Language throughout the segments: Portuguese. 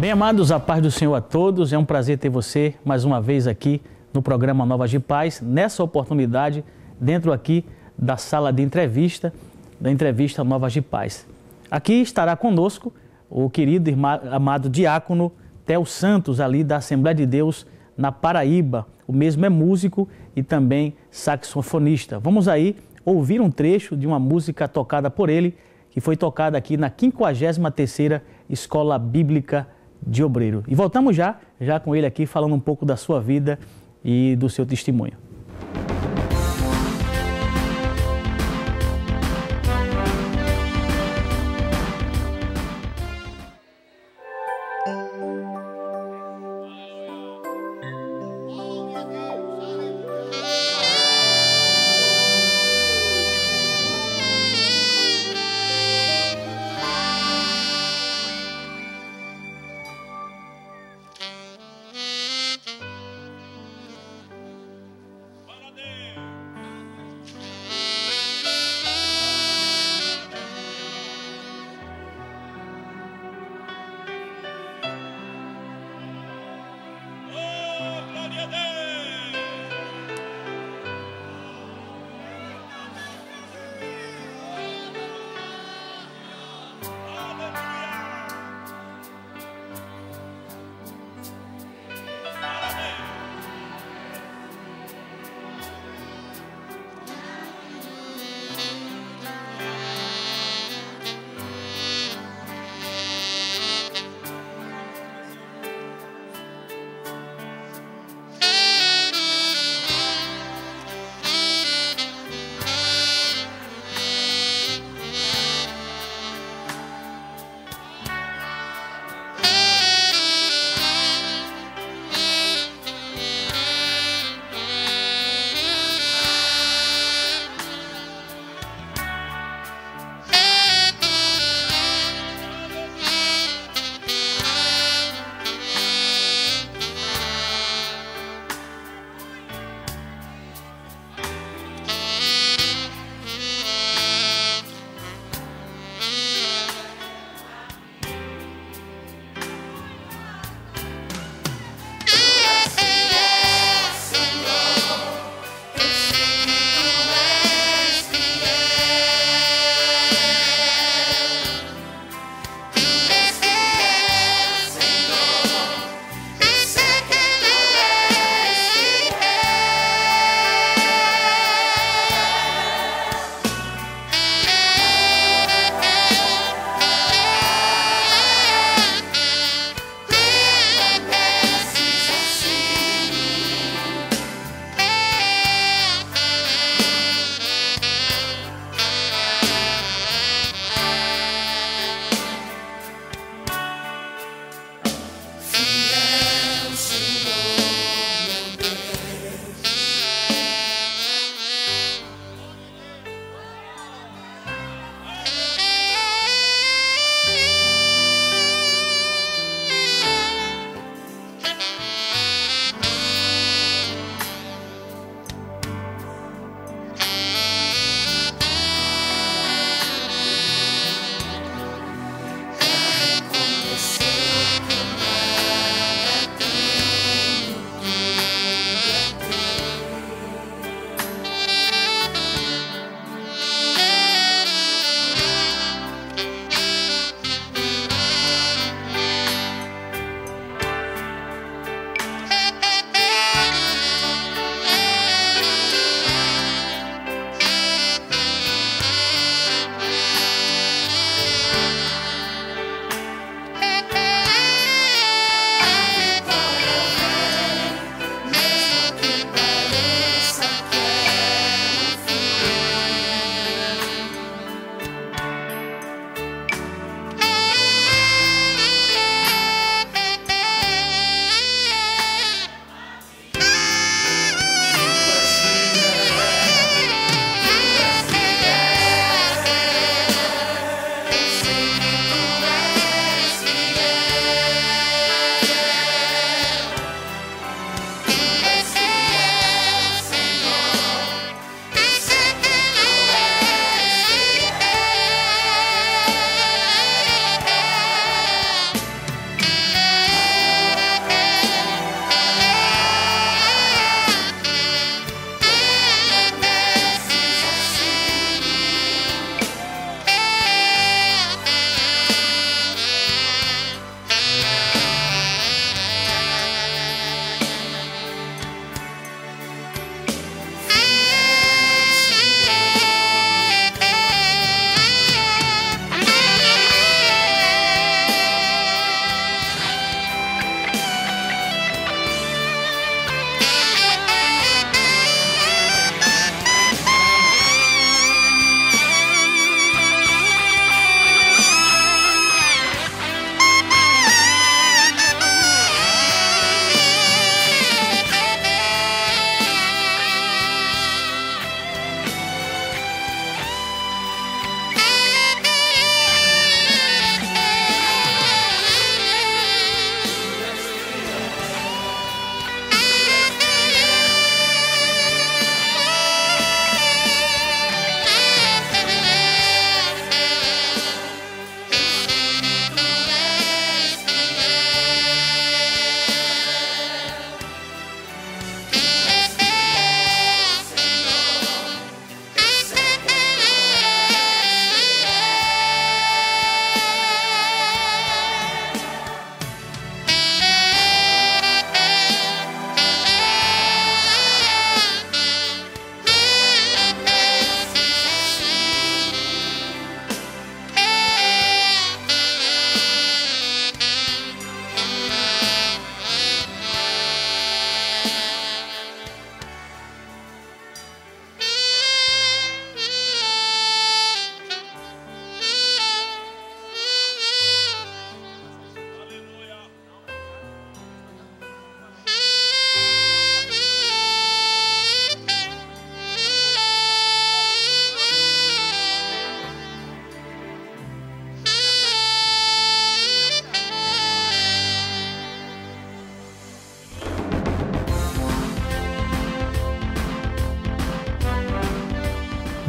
Bem, amados, a paz do Senhor a todos. É um prazer ter você mais uma vez aqui no programa Novas de Paz, nessa oportunidade, dentro aqui da sala de entrevista, da entrevista Novas de Paz. Aqui estará conosco o querido amado diácono Theo Santos, ali da Assembleia de Deus na Paraíba. O mesmo é músico e também saxofonista. Vamos aí ouvir um trecho de uma música tocada por ele, que foi tocada aqui na 53ª Escola Bíblica de Obreiro. E voltamos já com ele aqui, falando um pouco da sua vida e do seu testemunho.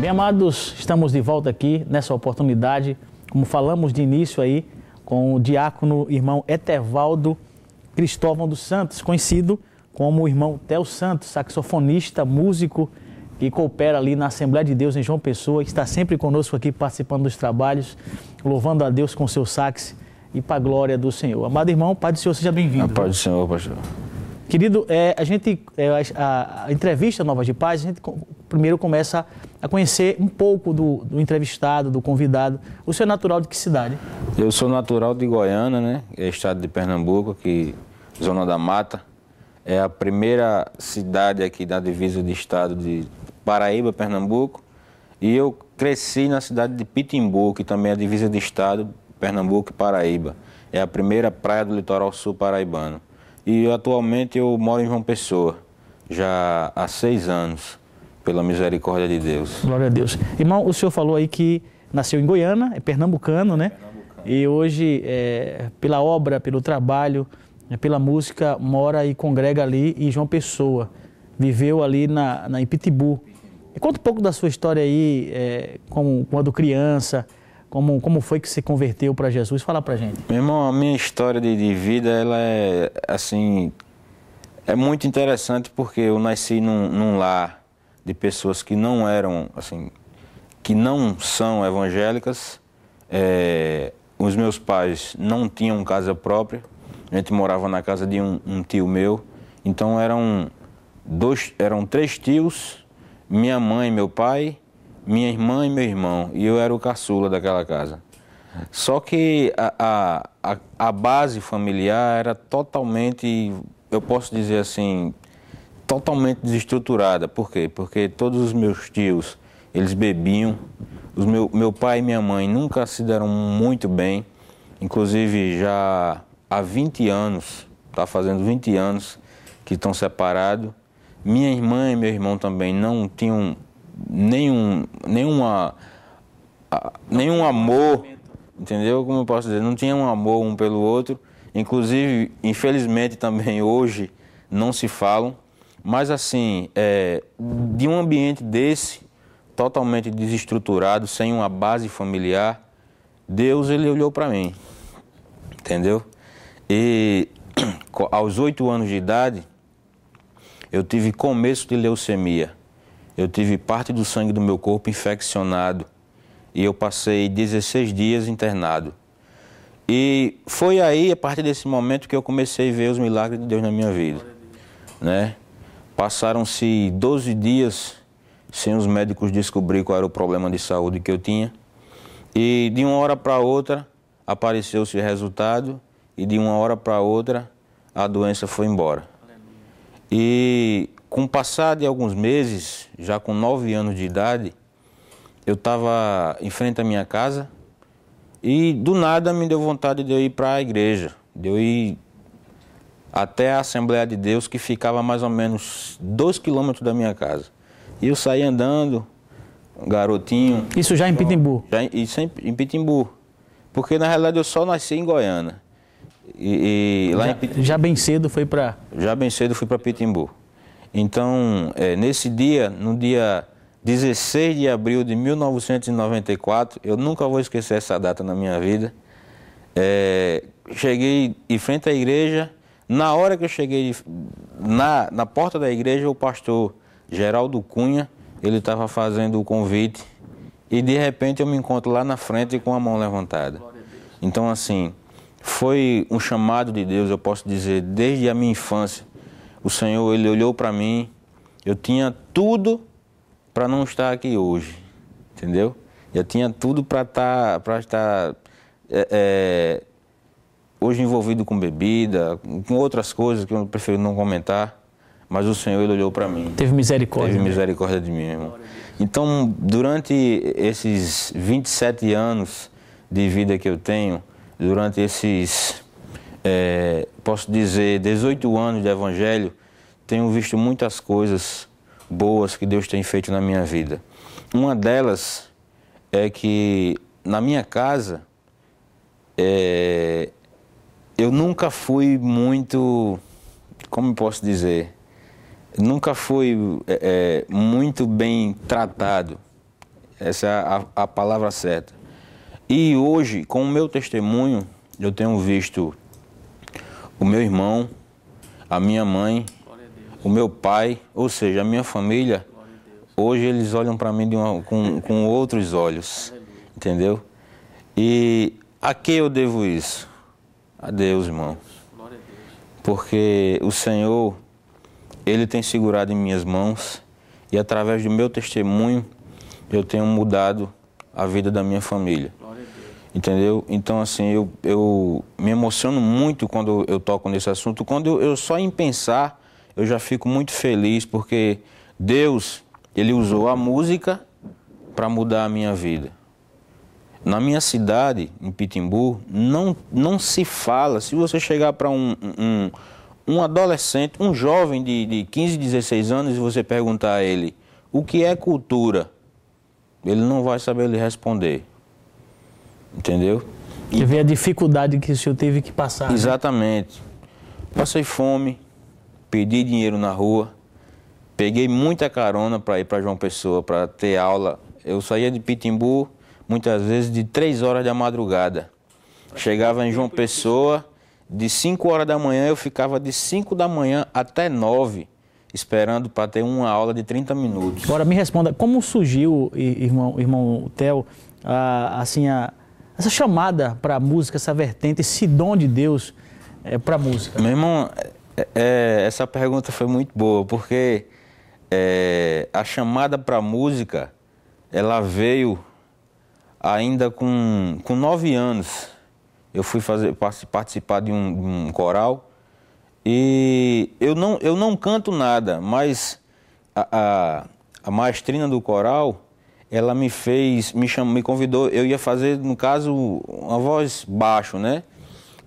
Bem, amados, estamos de volta aqui nessa oportunidade, como falamos de início aí, com o diácono irmão Etevaldo Cristóvão dos Santos, conhecido como o irmão Theo Santos, saxofonista, músico, que coopera ali na Assembleia de Deus em João Pessoa, que está sempre conosco aqui participando dos trabalhos, louvando a Deus com seu sax e para a glória do Senhor. Amado irmão, Pai do Senhor, seja bem-vindo. A paz do Senhor, pastor. Querido, a entrevista Novas de Paz, a gente primeiro começa a conhecer um pouco do entrevistado, do convidado. O senhor é natural de que cidade? Eu sou natural de Goiânia, né? É estado de Pernambuco, aqui, Zona da Mata. É a primeira cidade aqui da divisa de estado de Paraíba, Pernambuco. E eu cresci na cidade de Pitimbu, que também é a divisa de estado Pernambuco e Paraíba. É a primeira praia do litoral sul paraibano. E atualmente eu moro em João Pessoa, já há 6 anos, pela misericórdia de Deus. Glória a Deus. Irmão, o senhor falou aí que nasceu em Goiânia, é pernambucano, né? Pernambucano. E hoje, pela obra, pelo trabalho, pela música, mora e congrega ali em João Pessoa. Viveu ali em Pitimbu. Conta um pouco da sua história aí, quando criança, como foi que você converteu para Jesus? Fala pra gente. Meu irmão, a minha história de vida, ela é, assim, é muito interessante porque eu nasci num lar de pessoas que não eram, assim, que não são evangélicas. Os meus pais não tinham casa própria, a gente morava na casa de um tio meu, então eram 3 tios, minha mãe e meu pai, minha irmã e meu irmão, e eu era o caçula daquela casa. Só que a base familiar era totalmente, eu posso dizer assim, totalmente desestruturada. Por quê? Porque todos os meus tios, eles bebiam, meu pai e minha mãe nunca se deram muito bem, inclusive já há 20 anos, está fazendo 20 anos que estão separados. Minha irmã e meu irmão também não tinham nenhum amor, entendeu? Como eu posso dizer, não tinha um amor um pelo outro. Inclusive, infelizmente também hoje não se falam. Mas assim, de um ambiente desse, totalmente desestruturado, sem uma base familiar, Deus, ele olhou para mim, entendeu? E aos 8 anos de idade, eu tive começo de leucemia. Eu tive parte do sangue do meu corpo infeccionado e eu passei 16 dias internado. E foi aí, a partir desse momento, que eu comecei a ver os milagres de Deus na minha vida, né? Passaram-se 12 dias sem os médicos descobrir qual era o problema de saúde que eu tinha. E de uma hora para outra apareceu-se o resultado e de uma hora para outra a doença foi embora. E com o passar de alguns meses, já com 9 anos de idade, eu estava em frente à minha casa e do nada me deu vontade de eu ir para a igreja, de eu ir até a Assembleia de Deus, que ficava mais ou menos 2 quilômetros da minha casa. E eu saí andando, garotinho. Isso já em Pitimbu? Isso em Pitimbu, porque na realidade eu só nasci em Goiânia. Lá em Pitimbu, já bem cedo foi para... Já bem cedo fui para Pitimbu. Então, nesse dia, no dia 16 de abril de 1994, eu nunca vou esquecer essa data na minha vida, cheguei em frente à igreja. Na hora que eu cheguei na porta da igreja, o pastor Geraldo Cunha, ele estava fazendo o convite e de repente eu me encontro lá na frente com a mão levantada. Então, assim, foi um chamado de Deus, eu posso dizer, desde a minha infância. O Senhor, ele olhou para mim, eu tinha tudo para não estar aqui hoje, entendeu? Eu tinha tudo para estar hoje envolvido com bebida, com outras coisas que eu prefiro não comentar, mas o Senhor, ele olhou para mim. Teve misericórdia. Teve misericórdia de mim, irmão. Então, durante esses 27 anos de vida que eu tenho, durante esses, posso dizer, 18 anos de evangelho, tenho visto muitas coisas boas que Deus tem feito na minha vida. Uma delas é que na minha casa, eu nunca fui muito, como posso dizer, nunca fui muito bem tratado. Essa é a palavra certa. E hoje, com o meu testemunho, eu tenho visto o meu irmão, a minha mãe, o meu pai, ou seja, a minha família, hoje eles olham para mim com outros olhos, entendeu? E a quem eu devo isso? A Deus, irmão. Porque o Senhor, Ele tem segurado em minhas mãos e através do meu testemunho eu tenho mudado a vida da minha família. Entendeu? Então, assim, eu me emociono muito quando eu toco nesse assunto. Quando eu só em pensar, eu já fico muito feliz, porque Deus, Ele usou a música para mudar a minha vida. Na minha cidade, em Pitimbu, não se fala. Se você chegar para um adolescente, um jovem de 15, 16 anos, e você perguntar a ele o que é cultura, ele não vai saber lhe responder. Entendeu? E ver a dificuldade que o senhor teve que passar. Exatamente. Né? Passei fome, pedi dinheiro na rua, peguei muita carona para ir para João Pessoa, para ter aula. Eu saía de Pitimbu, muitas vezes, de 3 horas da madrugada. Chegava em João Pessoa, de 5 horas da manhã, eu ficava de 5 da manhã até 9, esperando para ter uma aula de 30 minutos. Agora me responda, como surgiu, irmão Theo, essa chamada para a música, essa vertente, esse dom de Deus para a música? Meu irmão, essa pergunta foi muito boa, porque a chamada para a música, ela veio ainda com 9 anos. Eu fui participar de um coral e eu não canto nada, mas a maestrina do coral, ela me convidou, eu ia fazer, no caso, uma voz baixo, né?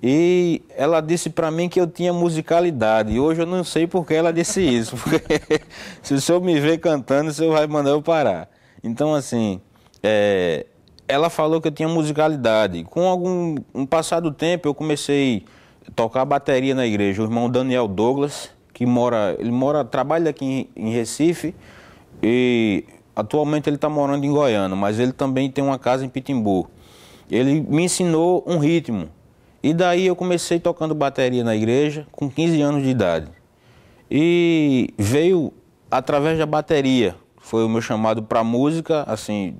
E ela disse para mim que eu tinha musicalidade. E hoje eu não sei por que ela disse isso, porque se o senhor me ver cantando, o senhor vai mandar eu parar. Então, assim, ela falou que eu tinha musicalidade. Com um passar do tempo, eu comecei a tocar bateria na igreja. O irmão Daniel Douglas, que trabalha aqui em Recife, e atualmente ele está morando em Goiânia, mas ele também tem uma casa em Pitimbu. Ele me ensinou um ritmo. E daí eu comecei tocando bateria na igreja com 15 anos de idade. E veio através da bateria. Foi o meu chamado para música, assim,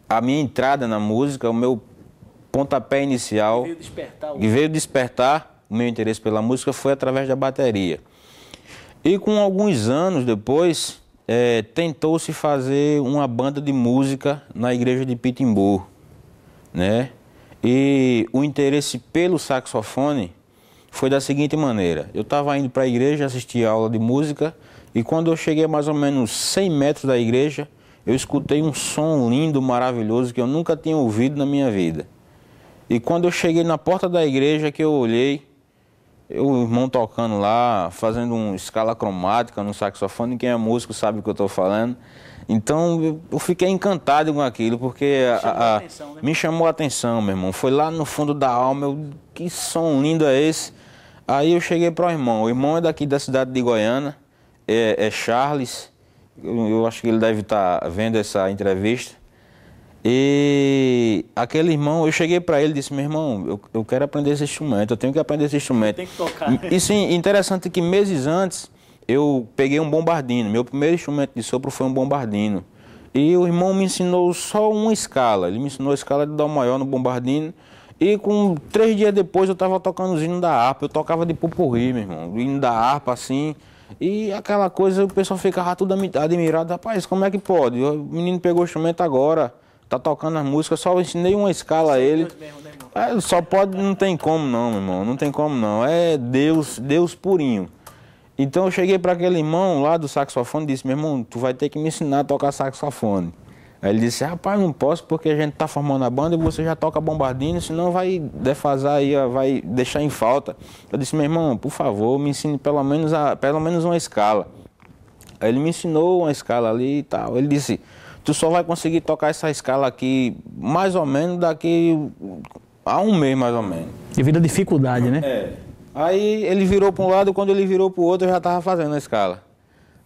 a minha entrada na música, o meu pontapé inicial. Que veio despertar o meu interesse pela música foi através da bateria. E com alguns anos depois, tentou-se fazer uma banda de música na igreja de Pitimbu, né? E o interesse pelo saxofone foi da seguinte maneira. Eu estava indo para a igreja assistir a aula de música e quando eu cheguei a mais ou menos 100 metros da igreja, eu escutei um som lindo, maravilhoso, que eu nunca tinha ouvido na minha vida. E quando eu cheguei na porta da igreja, que eu olhei, o irmão tocando lá, fazendo uma escala cromática no saxofone, quem é músico sabe o que eu estou falando. Então eu fiquei encantado com aquilo, porque me chamou a atenção, meu irmão. Foi lá no fundo da alma, que som lindo é esse? Aí eu cheguei para o irmão é daqui da cidade de Goiânia, é Charles, eu acho que ele deve estar vendo essa entrevista. E aquele irmão, eu cheguei para ele e disse, meu irmão, eu quero aprender esse instrumento, eu tenho que aprender esse instrumento. Tem que tocar, né? E sim, interessante que meses antes eu peguei um bombardino, meu primeiro instrumento de sopro foi um bombardino. E o irmão me ensinou só uma escala, ele me ensinou a escala de Dó maior no bombardino. E com 3 dias depois eu estava tocando os hinos da harpa, eu tocava de pupurri, meu irmão, o hino da harpa assim. E aquela coisa, o pessoal ficava tudo admirado, rapaz, como é que pode? O menino pegou o instrumento agora, tá tocando as músicas, só ensinei uma escala a ele. Só pode, não tem como não, meu irmão, não tem como não. É Deus purinho. Então eu cheguei para aquele irmão lá do saxofone e disse, meu irmão, tu vai ter que me ensinar a tocar saxofone. Aí ele disse, rapaz, não posso porque a gente tá formando a banda e você já toca bombardino, senão vai defasar aí, vai deixar em falta. Eu disse, meu irmão, por favor, me ensine pelo menos uma escala. Aí ele me ensinou uma escala ali e tal. Ele disse, tu só vai conseguir tocar essa escala aqui mais ou menos daqui a um mês mais ou menos. Devido à dificuldade, né? Aí ele virou para um lado e quando ele virou para o outro eu já estava fazendo a escala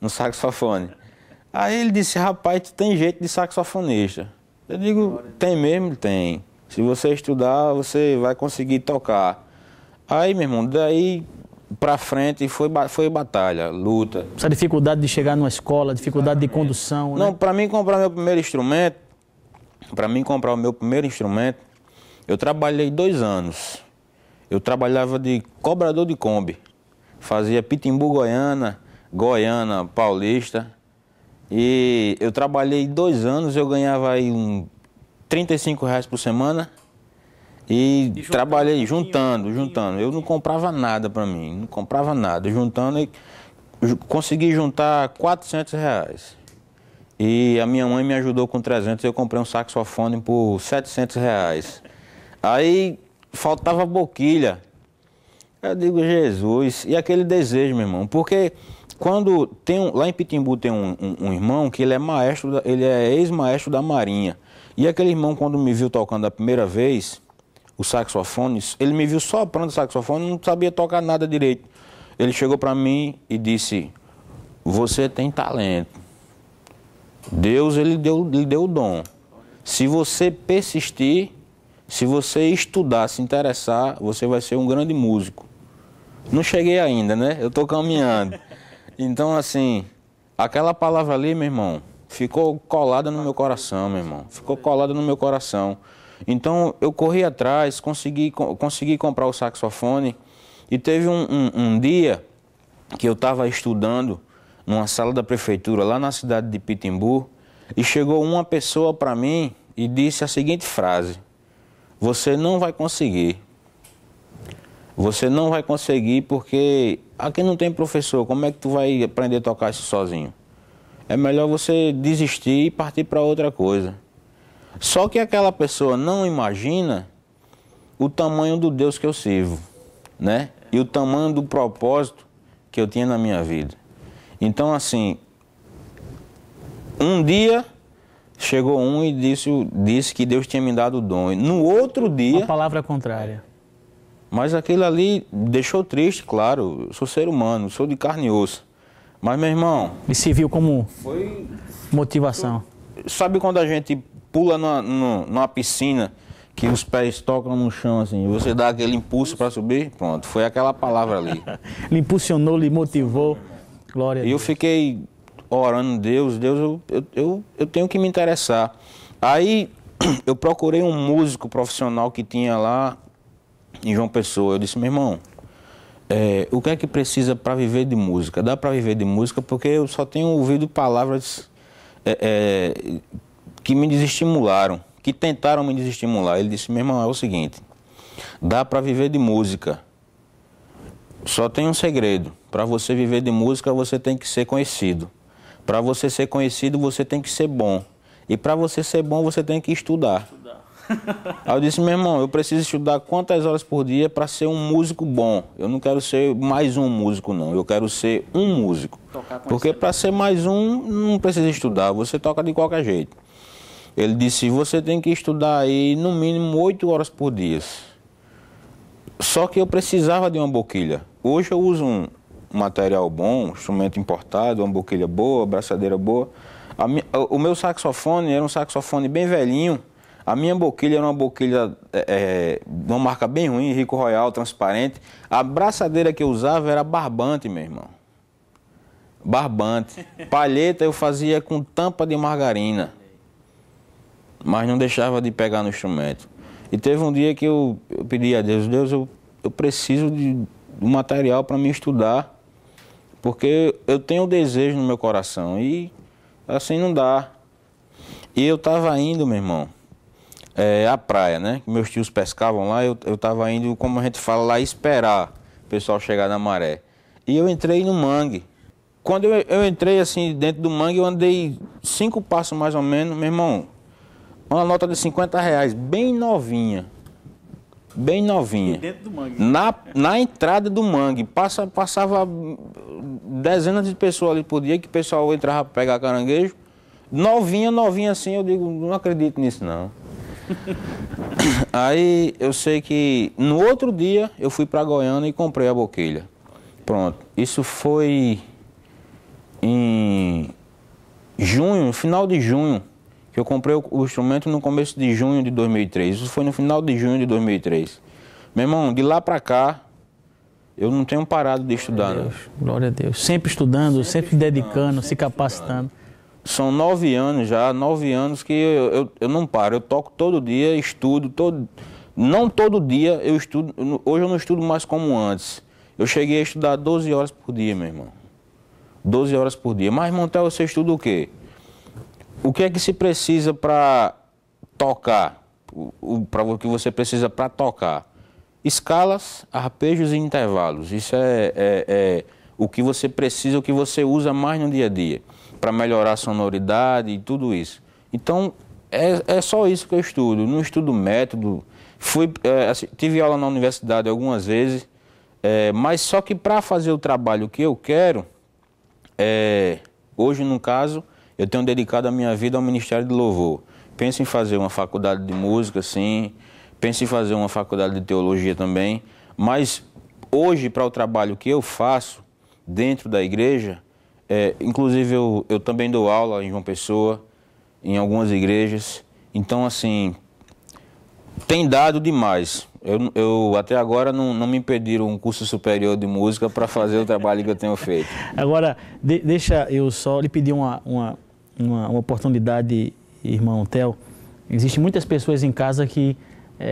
no saxofone. Aí ele disse, rapaz, tu tem jeito de saxofonista. Eu digo, tem mesmo? Tem. Se você estudar, você vai conseguir tocar. Aí, meu irmão, daí pra frente foi batalha, luta. Essa dificuldade de chegar numa escola, dificuldade de condução, Não, né? pra mim comprar meu primeiro instrumento, eu trabalhei 2 anos. Eu trabalhava de cobrador de Kombi. Fazia Pitimbu, Goiânia, Paulista. E eu trabalhei 2 anos, eu ganhava aí R$ 35 por semana. E trabalhei juntando. Eu não comprava nada pra mim, não comprava nada. Juntando, e consegui juntar R$ 400. E a minha mãe me ajudou com 300, eu comprei um saxofone por R$ 700. Aí faltava boquilha. Eu digo, Jesus, e aquele desejo, meu irmão, porque quando lá em Pitimbu tem um irmão que ele é maestro, ele é ex-maestro da Marinha. E aquele irmão, quando me viu tocando a primeira vez, o saxofone, ele me viu soprando o saxofone, não sabia tocar nada direito. Ele chegou para mim e disse, você tem talento. Deus, ele deu o dom. Se você persistir, se você estudar, se interessar, você vai ser um grande músico. Não cheguei ainda, né? Eu tô caminhando. Então, assim, aquela palavra ali, meu irmão, ficou colada no meu coração, meu irmão. Ficou colada no meu coração. Então, eu corri atrás, consegui comprar o saxofone. E teve um dia que eu estava estudando numa sala da prefeitura, lá na cidade de Pitimbu, e chegou uma pessoa para mim e disse a seguinte frase, você não vai conseguir. Você não vai conseguir porque aqui não tem professor, como é que tu vai aprender a tocar isso sozinho? É melhor você desistir e partir para outra coisa. Só que aquela pessoa não imagina o tamanho do Deus que eu sirvo, né? E o tamanho do propósito que eu tinha na minha vida. Então, assim, um dia chegou um e disse que Deus tinha me dado o dom. E no outro dia... Uma palavra contrária. Mas aquilo ali deixou triste, claro. Eu sou ser humano, sou de carne e osso. Mas, meu irmão... Me serviu como motivação. Sabe quando a gente pula numa piscina, que os pés tocam no chão, assim, e você dá aquele impulso para subir? Pronto, foi aquela palavra ali. Lhe impulsionou, lhe motivou. Glória a Deus. E eu fiquei orando, Deus, eu tenho que me interessar. Aí eu procurei um músico profissional que tinha lá em João Pessoa. Eu disse, meu irmão, o que é que precisa para viver de música? Dá para viver de música porque eu só tenho ouvido palavras que me desestimularam, que tentaram me desestimular. Ele disse, meu irmão, é o seguinte, dá para viver de música. Só tem um segredo, para você viver de música você tem que ser conhecido. Para você ser conhecido você tem que ser bom. E para você ser bom você tem que estudar. Aí eu disse, meu irmão, eu preciso estudar quantas horas por dia para ser um músico bom. Eu não quero ser mais um músico, não. Eu quero ser um músico. Porque para ser mais um, não precisa estudar. Você toca de qualquer jeito. Ele disse, você tem que estudar aí no mínimo 8 horas por dia. Só que eu precisava de uma boquilha. Hoje eu uso um material bom, um instrumento importado, uma boquilha boa, braçadeira boa. O meu saxofone era um saxofone bem velhinho. A minha boquilha era uma boquilha de uma marca bem ruim, Rico Royal, transparente. A braçadeira que eu usava era barbante, meu irmão. Barbante. Palheta eu fazia com tampa de margarina. Mas não deixava de pegar no instrumento. E teve um dia que eu pedi a Deus, eu preciso de um material para me estudar, porque eu tenho um desejo no meu coração e assim não dá. E eu estava indo, meu irmão, à praia, né? Meus tios pescavam lá, eu estava indo, como a gente fala lá, esperar o pessoal chegar na maré. E eu entrei no mangue. Quando eu entrei assim dentro do mangue, eu andei 5 passos mais ou menos, meu irmão. Uma nota de R$50, bem novinha. Bem novinha. E dentro do mangue? Na entrada do mangue. Passava dezenas de pessoas ali por dia, que o pessoal entrava para pegar caranguejo. Novinha assim, eu digo, não acredito nisso não. Aí eu sei que no outro dia eu fui para Goiânia e comprei a boquilha. Pronto. Isso foi em junho, final de junho, que eu comprei o instrumento no começo de junho de 2003. Isso foi no final de junho de 2003. Meu irmão, de lá para cá, eu não tenho parado de estudar. Glória a Deus. Sempre estudando, sempre se dedicando, se capacitando. São 9 anos já, 9 anos que eu não paro. Eu toco todo dia, estudo, não todo dia eu estudo. Hoje eu não estudo mais como antes. Eu cheguei a estudar 12 horas por dia, meu irmão. 12 horas por dia. Mas, Montel, você estuda o quê? O que é que se precisa para tocar? O que você precisa para tocar? Escalas, arpejos e intervalos. Isso é o que você precisa, o que você usa mais no dia a dia, para melhorar a sonoridade e tudo isso. Então, é só isso que eu estudo. Não estudo método. Assim, tive aula na universidade algumas vezes, mas só que para fazer o trabalho que eu quero, hoje, no caso, eu tenho dedicado a minha vida ao Ministério de Louvor. Penso em fazer uma faculdade de música, sim. Penso em fazer uma faculdade de teologia também. Mas hoje, para o trabalho que eu faço dentro da igreja, inclusive eu também dou aula em João Pessoa, em algumas igrejas. Então, assim, tem dado demais. Eu até agora não me pediram um curso superior de música para fazer o trabalho que eu tenho feito. Agora, deixa eu só lhe pedir uma oportunidade, irmão Theo. Existem muitas pessoas em casa que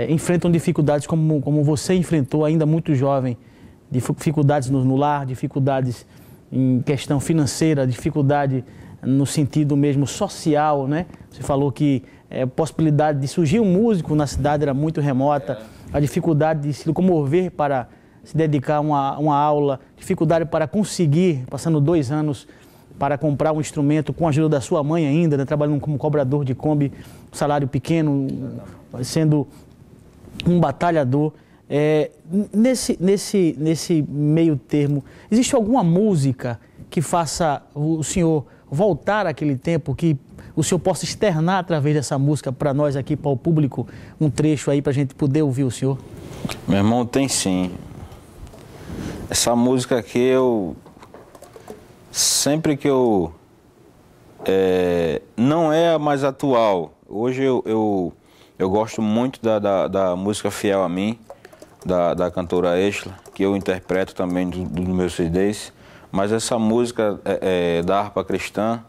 enfrentam dificuldades como você enfrentou ainda muito jovem. Dificuldades no lar, dificuldades em questão financeira, dificuldade no sentido mesmo social, né? Você falou que a possibilidade de surgir um músico na cidade era muito remota, a dificuldade de se locomover para se dedicar a uma aula, dificuldade para conseguir, passando 2 anos, para comprar um instrumento com a ajuda da sua mãe ainda, né? Trabalhando como cobrador de Kombi, salário pequeno, sendo um batalhador. Nesse meio termo, existe alguma música que faça o senhor voltar àquele tempo, que o senhor possa externar através dessa música para nós aqui, para o público, um trecho aí para a gente poder ouvir o senhor? Meu irmão, tem sim. Essa música aqui, sempre que não é a mais atual. Hoje eu gosto muito da música Fiel a Mim, da cantora Exla, que eu interpreto também dos meus CDs. Mas essa música da harpa cristã,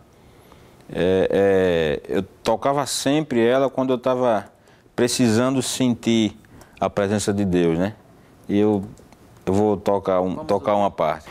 eu tocava sempre ela quando eu estava precisando sentir a presença de Deus, né? E eu vou tocar uma parte.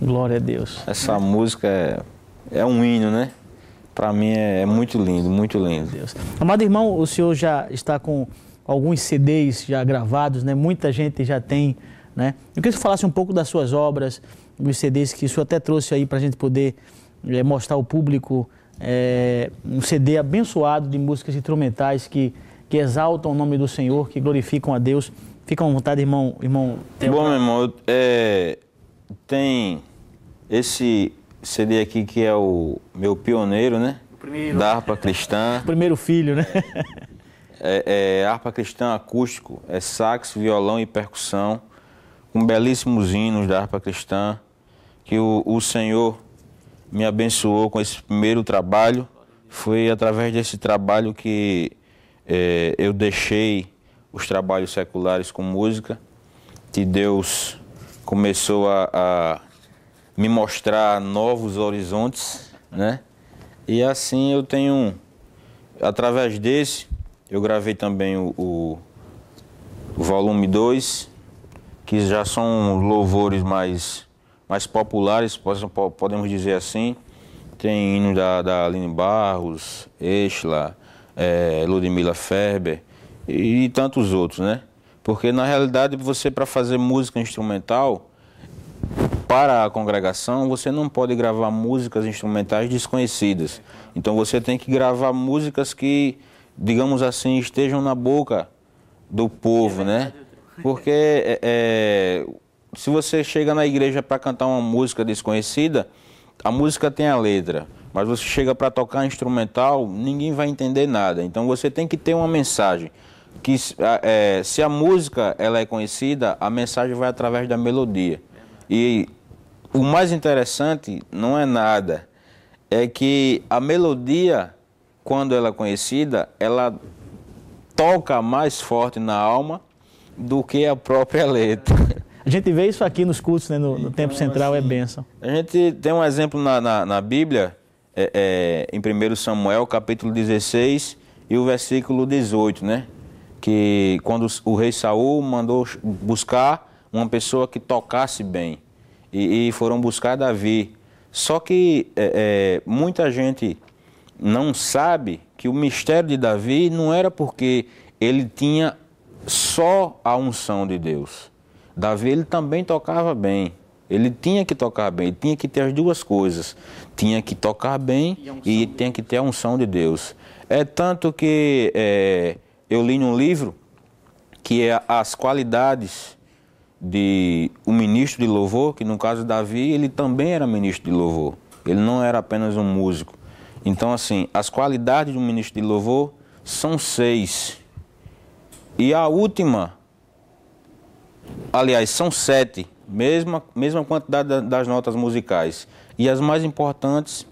Glória a Deus. Essa música é um hino, né? Para mim é muito lindo, muito lindo. Deus. Amado irmão, o senhor já está com alguns CDs já gravados, né? Muita gente já tem, né? Eu queria que você falasse um pouco das suas obras, dos CDs que o senhor até trouxe aí para a gente poder mostrar ao público um CD abençoado de músicas instrumentais que exaltam o nome do Senhor, que glorificam a Deus. Fica à vontade, irmão. Bom, meu irmão, tem esse CD aqui que é o meu pioneiro, né? Da harpa cristã. O primeiro filho, né? é harpa cristã acústico, é sax, violão e percussão, com belíssimos hinos da harpa cristã, que o Senhor me abençoou com esse primeiro trabalho. Foi através desse trabalho que eu deixei os trabalhos seculares com música, que Deus começou a me mostrar novos horizontes, né? E assim eu tenho, através desse, eu gravei também o volume 2, que já são louvores mais populares, podemos dizer assim. Tem hino da Aline Barros, Exla, Ludmila Ferber e tantos outros, né? Porque na realidade você, para fazer música instrumental para a congregação, você não pode gravar músicas instrumentais desconhecidas. Então você tem que gravar músicas que, digamos assim, estejam na boca do povo, né? Porque se você chega na igreja para cantar uma música desconhecida, a música tem a letra, mas você chega para tocar instrumental, ninguém vai entender nada. Então você tem que ter uma mensagem. Que se a música ela é conhecida, a mensagem vai através da melodia. E o mais interessante não é nada, é que a melodia, quando ela é conhecida, ela toca mais forte na alma do que a própria letra. A gente vê isso aqui nos cultos, né? No Templo Central, assim, é bênção. A gente tem um exemplo na Bíblia, em 1 Samuel, capítulo 16 e o versículo 18, né? Que quando o rei Saul mandou buscar uma pessoa que tocasse bem, e foram buscar Davi. Só que muita gente não sabe que o mistério de Davi não era porque ele tinha só a unção de Deus. Davi, ele também tocava bem. Ele tinha que tocar bem, ele tinha que ter as duas coisas. Tinha que tocar bem e tinha que ter a unção de Deus. É tanto que eu li num livro que é as qualidades de um ministro de louvor, que no caso Davi, ele também era ministro de louvor. Ele não era apenas um músico. Então, assim, as qualidades de um ministro de louvor são 6. E a última, aliás, são 7, mesma quantidade das notas musicais. E as mais importantes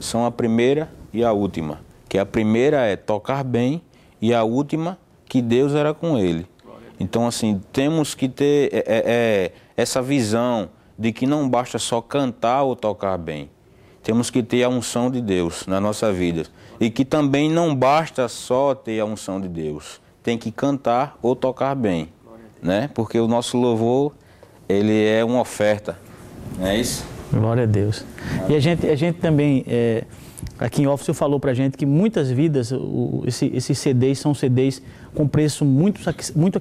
são a primeira e a última. Que a primeira é tocar bem e a última, que Deus era com ele. Então, assim, temos que ter essa visão de que não basta só cantar ou tocar bem. Temos que ter a unção de Deus na nossa vida. E que também não basta só ter a unção de Deus. Tem que cantar ou tocar bem, né? Porque o nosso louvor, ele é uma oferta, não é isso? Glória a Deus. E a gente também, aqui em off, o senhor falou pra gente que muitas vidas, esses CDs são CDs com preço muito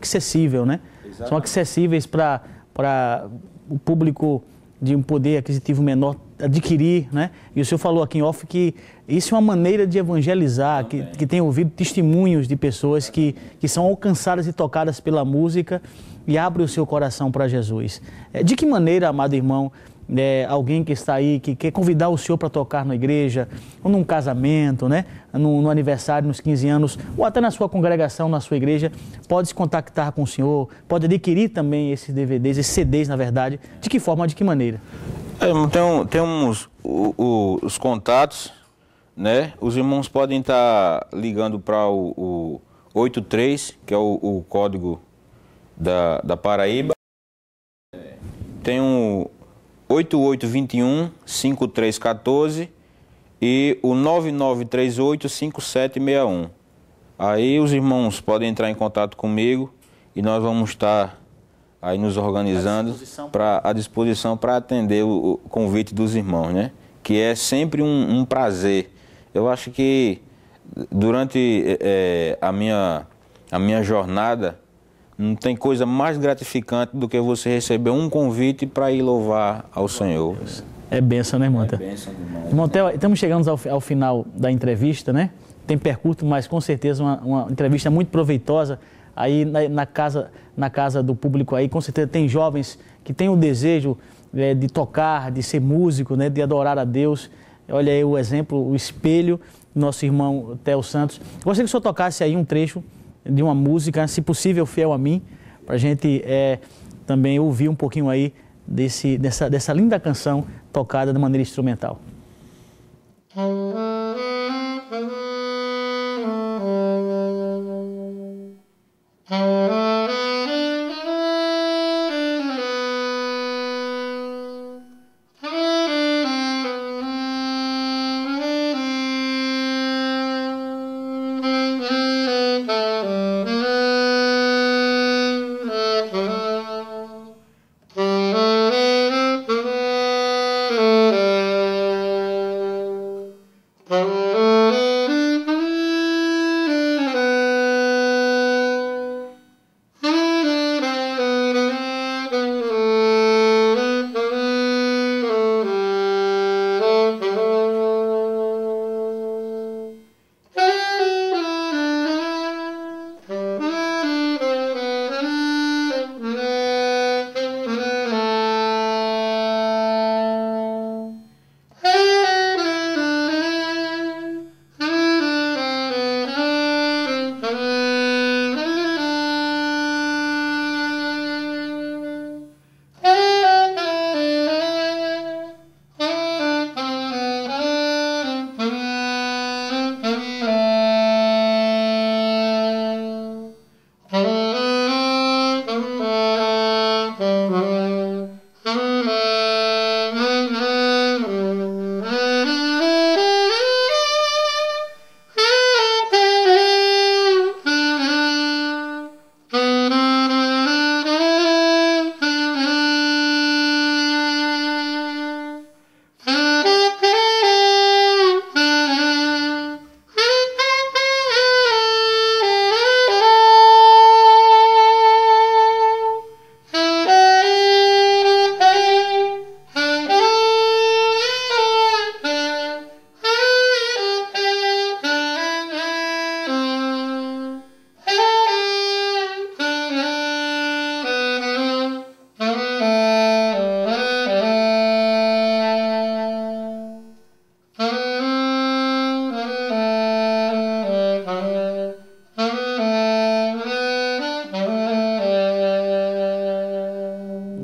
acessível, né? Exatamente. São acessíveis para o público de um poder aquisitivo menor adquirir, né? E o senhor falou aqui em off que isso é uma maneira de evangelizar, que tem ouvido testemunhos de pessoas que são alcançadas e tocadas pela música e abre o seu coração para Jesus. De que maneira, amado irmão, alguém que está aí, que quer convidar o senhor para tocar na igreja, ou num casamento, né? No aniversário, nos 15 anos, ou até na sua congregação, na sua igreja, pode se contactar com o senhor, pode adquirir também esses DVDs, esses CDs, na verdade. De que forma, de que maneira? Temos os contatos, né? Os irmãos podem estar ligando para o 83, que é o código da Paraíba. Tem o 8821-5314 e o 9938-5761. Aí os irmãos podem entrar em contato comigo e nós vamos estar aí nos organizando à disposição para atender o convite dos irmãos, né? Que é sempre um prazer. Eu acho que durante a minha jornada, não tem coisa mais gratificante do que você receber um convite para ir louvar ao Senhor. É bênção, né, irmão? É bênção demais. Irmão, estamos chegando ao final da entrevista, né? Tem percurso, mas com certeza uma entrevista muito proveitosa aí na casa do público aí. Com certeza tem jovens que têm o desejo de tocar, de ser músico, né? De adorar a Deus. Olha aí o exemplo, o espelho do nosso irmão Theo Santos. Gostaria que o senhor tocasse aí um trecho de uma música, se possível, Fiel a Mim, para a gente também ouvir um pouquinho aí dessa linda canção tocada de maneira instrumental.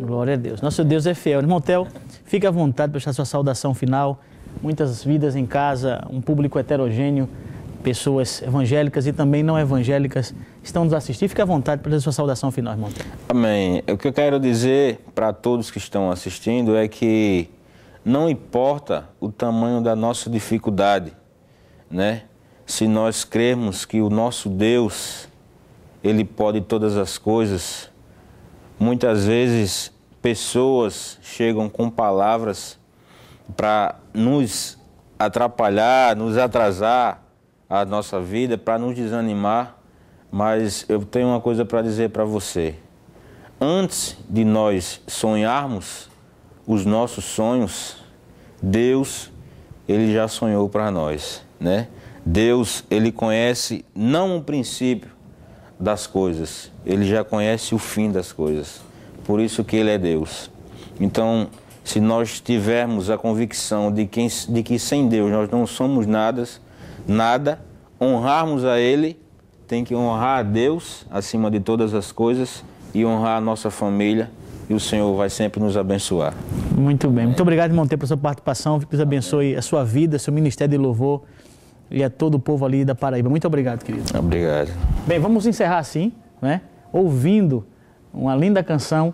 Glória a Deus. Nosso Deus é fiel. Irmão Theo, fique à vontade para deixar sua saudação final. Muitas vidas em casa, um público heterogêneo, pessoas evangélicas e também não evangélicas estão nos assistindo. Fique à vontade para deixar sua saudação final, irmão Theo. Amém. O que eu quero dizer para todos que estão assistindo é que não importa o tamanho da nossa dificuldade, né? Se nós crermos que o nosso Deus, Ele pode todas as coisas, muitas vezes pessoas chegam com palavras para nos atrapalhar, nos atrasar a nossa vida, para nos desanimar, mas eu tenho uma coisa para dizer para você. Antes de nós sonharmos os nossos sonhos, Deus, Ele já sonhou para nós, né? Deus, Ele conhece não o princípio das coisas, Ele já conhece o fim das coisas. Por isso que Ele é Deus. Então, se nós tivermos a convicção de que sem Deus nós não somos nada, honrarmos a Ele, tem que honrar a Deus acima de todas as coisas e honrar a nossa família, e o Senhor vai sempre nos abençoar. Muito bem. Muito obrigado, irmão, pela sua participação. Que Deus abençoe a sua vida, seu ministério de louvor e a todo o povo ali da Paraíba. Muito obrigado, querido. Obrigado. Bem, vamos encerrar assim, né? Ouvindo uma linda canção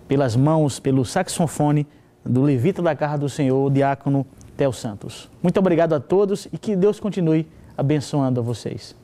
pelas mãos, pelo saxofone do levita da casa do Senhor, o diácono Theo Santos. Muito obrigado a todos e que Deus continue abençoando a vocês.